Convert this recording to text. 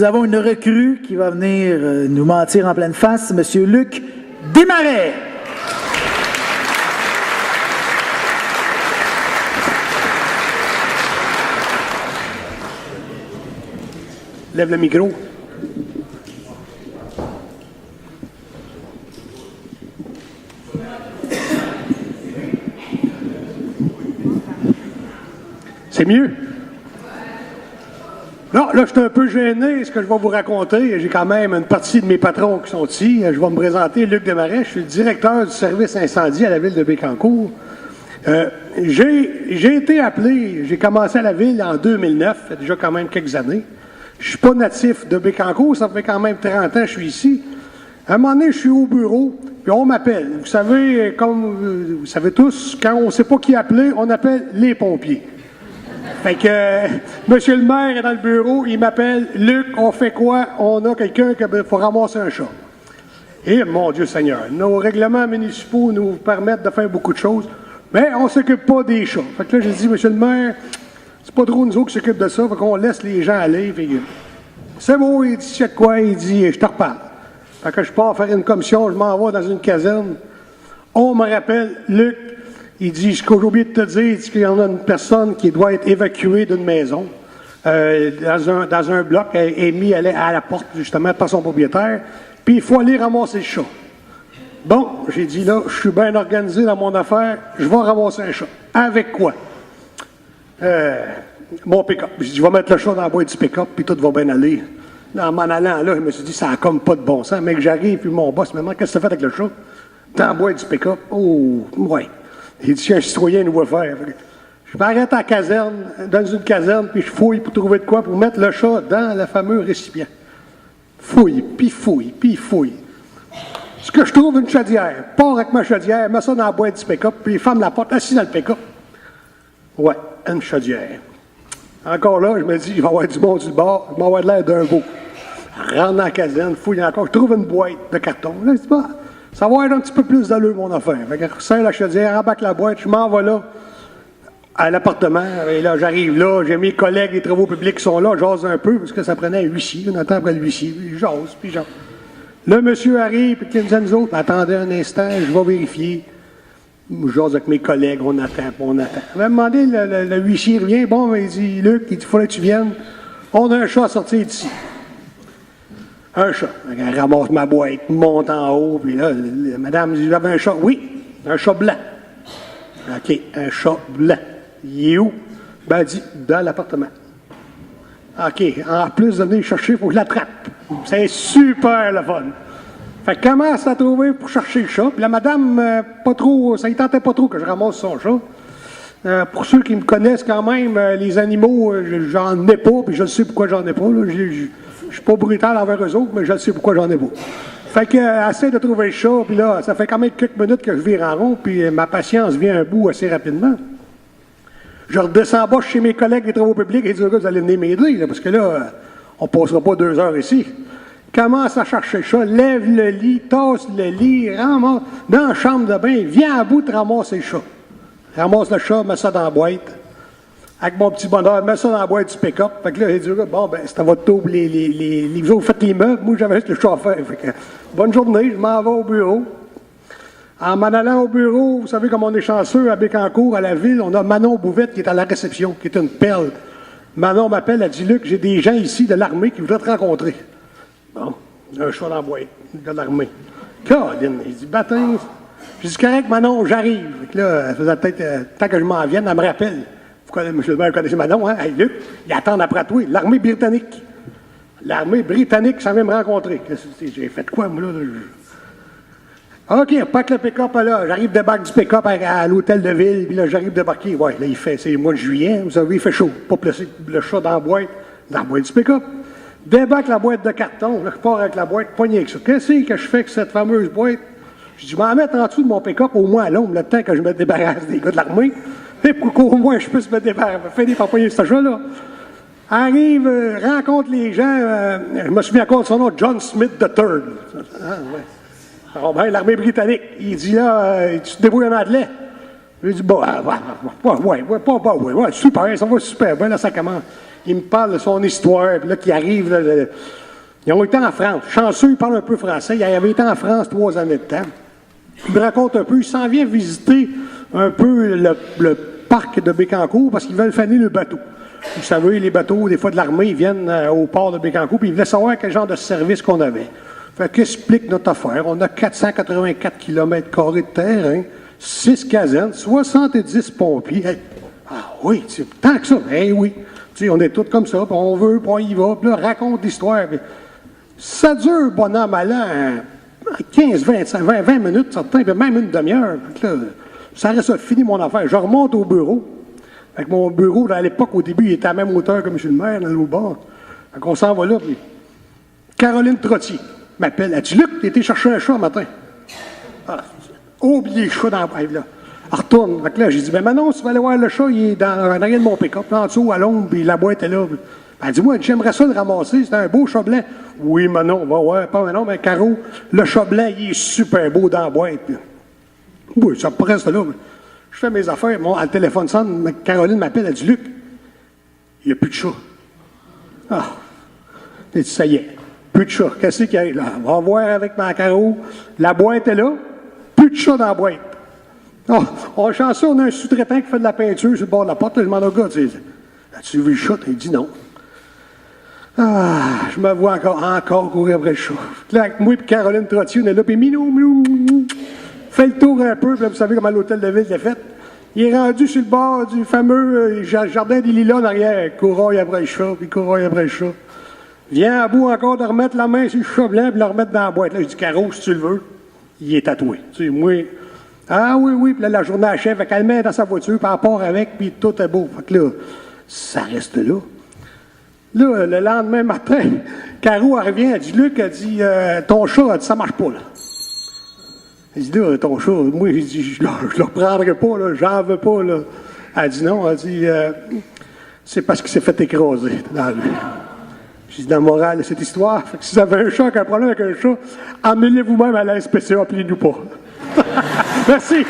Nous avons une recrue qui va venir nous mentir en pleine face, M. Luc Desmarais. Lève le micro. C'est mieux? Non, là, je suis un peu gêné, ce que je vais vous raconter. J'ai quand même une partie de mes patrons qui sont ici. Je vais me présenter, Luc Desmarais. Je suis le directeur du service incendie à la ville de Bécancour. J'ai été appelé, j'ai commencé à la ville en 2009, ça fait déjà quand même quelques années. Je ne suis pas natif de Bécancour, ça fait quand même 30 ans que je suis ici. À un moment donné, je suis au bureau, puis on m'appelle. Vous savez, comme vous savez tous, quand on ne sait pas qui appeler, on appelle les pompiers. Fait que, monsieur le maire est dans le bureau, il m'appelle, Luc, on fait quoi? On a quelqu'un qui faut ramasser un chat. Et, mon Dieu Seigneur, nos règlements municipaux nous permettent de faire beaucoup de choses, mais on ne s'occupe pas des chats. Fait que là, j'ai dit, monsieur le maire, c'est pas trop nous autres qui s'occupent de ça, fait qu'on laisse les gens aller. C'est beau, il dit, c'est quoi? Il dit, je te reparle. Fait que je pars faire une commission, je m'en vais dans une caserne. On me rappelle, Luc, il dit, ce que j'ai oublié de te dire, c'est qu'il y en a une personne qui doit être évacuée d'une maison dans un bloc, elle est mise à la porte, justement, par son propriétaire, puis il faut aller ramasser le chat. Bon, j'ai dit, là, je suis bien organisé dans mon affaire, je vais ramasser un chat. Avec quoi? Mon pick-up. J'ai dit, je vais mettre le chat dans la boîte du pick-up, puis tout va bien aller. En m'en allant là, je me suis dit, ça n'a comme pas de bon sens. Mais que j'arrive, puis mon boss me demande, qu'est-ce que tu as fait avec le chat? Dans la boîte du pick-up. Oh, ouais. Il dit, si un citoyen nous va faire. Je m'arrête à la caserne, dans une caserne, puis je fouille pour trouver de quoi, pour mettre le chat dans le fameux récipient. Fouille, puis fouille, puis fouille. Ce que je trouve, une chaudière. Pars avec ma chaudière, mets ça dans la boîte du pick-up, puis ferme la porte, assis dans le pick-up. Ouais, une chaudière. Encore là, je me dis, il va y avoir du bon du bord, il va y avoir de l'air d'un beau. Rentre dans la caserne, fouille encore, je trouve une boîte de carton. Là, je dis, bah, ça va être un petit peu plus d'allure, mon affaire. Fait que je serre la chaudière, embarque la boîte, je m'en vais là, à l'appartement. Et là, j'arrive là, j'ai mes collègues des travaux publics qui sont là, j'ose un peu, parce que ça prenait un huissier, on attend après le huissier, puis j'ose, puis j'ose. Le monsieur arrive, puis il nous dit, nous autres, attendez un instant, je vais vérifier. J'ose avec mes collègues, on attend, on attend. On m'a demandé, le huissier revient, bon, il dit, Luc, il faudrait que tu viennes. On a un chat à sortir d'ici. Un chat. Elle ramasse ma boîte, monte en haut, puis là, madame dit, vous avez un chat? Oui, un chat blanc. OK, un chat blanc. Il est où? Ben, elle dit, dans l'appartement. OK, en plus de venir chercher, il faut que je l'attrape. C'est super le fun. Fait que commence à trouver pour chercher le chat. Puis la madame, pas trop, ça ne tentait pas trop que je ramasse son chat. Pour ceux qui me connaissent quand même, les animaux, j'en ai pas, puis je sais pourquoi j'en ai pas. Je suis pas brutal envers eux autres, mais je sais pourquoi j'en ai pas. Fait que essaie de trouver le chat, puis là, ça fait quand même quelques minutes que je vire en rond, puis ma patience vient à bout assez rapidement. Je redescends bas chez mes collègues des travaux publics et dis, vous allez venir m'aider, là, parce que là, on passera pas 2 heures ici. Commence à chercher le chat, lève le lit, tasse le lit, ramasse dans la chambre de bain, viens à bout de ramasser le chat. Ramasse le chat, mets ça dans la boîte. Avec mon petit bonheur, mets ça dans la boîte du pick-up. Fait que là, il dit, bon, ben, c'est à votre tour, vous autres faites les meubles, moi j'avais juste le chat à faire. Fait que, bonne journée, je m'en vais au bureau. En m'en allant au bureau, vous savez comme on est chanceux, à Bécancour, à la ville, on a Manon Bouvette qui est à la réception, qui est une perle. Manon m'appelle, elle dit, Luc, j'ai des gens ici de l'armée qui voudraient te rencontrer. Bon, un chat dans la boîte, de l'armée. Caroline, il dit, baptême. Je dis, correct, Manon, j'arrive. Fait que là, elle faisait peut-être, tant que je m'en vienne, elle me rappelle. Vous connaissez, monsieur le maire, vous connaissez Manon, hein? Hey, Luc, ils attendent après toi. L'armée britannique. L'armée britannique, ça vient me rencontrer. J'ai fait quoi, moi, là? OK, pas que le pick-up, là. J'arrive débarque du pick-up à l'hôtel de ville, puis là, j'arrive débarquer. Ouais, là, c'est le mois de juillet, vous savez, il fait chaud. Pas placer le chat dans la boîte du pick-up. Débarque la boîte de carton, là, je pars avec la boîte, poignée avec ça. Qu'est-ce que je fais avec cette fameuse boîte? Je dis, je vais en mettre en dessous de mon pick-up au moins à l'ombre, le temps que je me débarrasse des gars de l'armée, et pour qu'au moins je puisse me débarrasser, finir par poigner ce chat-là. Arrive, rencontre les gens, je me souviens encore de son nom, John Smith III. Ah, ouais. Alors, ben, l'armée britannique, il dit là, tu te débrouilles en anglais? Je dis, bon, ouais, super, ça va super. Ben là, ça commence. il me parle de son histoire, puis là, qu'il arrive, là, ils ont été en France. Chanceux, il parle un peu français. Il avait été en France 3 années de temps. Il me raconte un peu, il s'en vient visiter un peu le parc de Bécancour parce qu'ils veulent faner le bateau. Vous savez, les bateaux, des fois de l'armée, ils viennent au port de Bécancour, puis ils voulaient savoir quel genre de service qu'on avait. Fait qu'explique notre affaire. On a 484 km² de terrain, 6 casernes, 70 pompiers. Hey, ah oui, tant que ça. Eh oui. T'sais, on est tous comme ça, puis on veut, puis on y va, puis là, raconte l'histoire. Ça dure, bon an, mal an, 15, 25, 20 minutes, certains, puis même une demi-heure. Là, ça reste fini mon affaire. Je remonte au bureau. Fait que mon bureau, à l'époque, au début, il était à la même hauteur que M. le maire, dans l'autre bord. Fait qu'on s'en va là, puis Caroline Trottier m'appelle. Elle dit, Luc, t'es été chercher un chat un matin. Ah, oublié le chat dans la brève, là. Elle retourne. Fait que là, j'ai dit, ben Manon, tu vas aller voir le chat, il est dans en arrière de mon pick-up, là en dessous, à l'ombre, puis la boîte est là. Elle dit, moi, j'aimerais ça le ramasser, c'est un beau chat blanc. Oui, Manon, va voir, pas Manon, mais Caro, le chat blanc, il est super beau dans la boîte. Oui, ça presse là. Je fais mes affaires, le téléphone sonne, Caroline m'appelle, elle dit, Luc, il n'y a plus de chat. Ah, j'ai dit, ça y est, plus de chat. Qu'est-ce qu'il y a là? On va voir avec ma Caro, la boîte est là, plus de chat dans la boîte. Oh, on est chanceux, on a un sous-traitant qui fait de la peinture sur le bord de la porte. Je demande au gars, as-tu vu le chat? Il dit non. Ah, je me vois encore courir après le chat. Là, avec moi et Caroline Trottier, on est là, puis minou, fait le tour un peu, puis là, vous savez comment l'hôtel de ville est fait. Il est rendu sur le bord du fameux jardin des Lilas en arrière. Couraille après le chat, puis couraille après le chat. Viens à bout encore de remettre la main sur le chat blanc, puis le remettre dans la boîte. Là, je dis, Caro, si tu le veux, il est tatoué. Tu sais, moi. Ah oui, puis là, la journée achève, fait qu'elle met dans sa voiture, puis elle part avec, puis tout est beau. Fait que là, ça reste là. Là, le lendemain matin, Caro, elle revient, elle dit, Luc, elle dit, ton chat, elle dit, ça marche pas, là. Elle dit, là, ton chat, moi, je le reprendrai pas, là, j'en veux pas, là. Elle dit, non, elle dit, c'est parce qu'il s'est fait écraser dans la rue. J'ai dit, dans la morale de cette histoire, fait que si vous avez un chat qui a un problème avec un chat, emmenez-le vous-même à la SPCA, appelez-nous pas. Merci.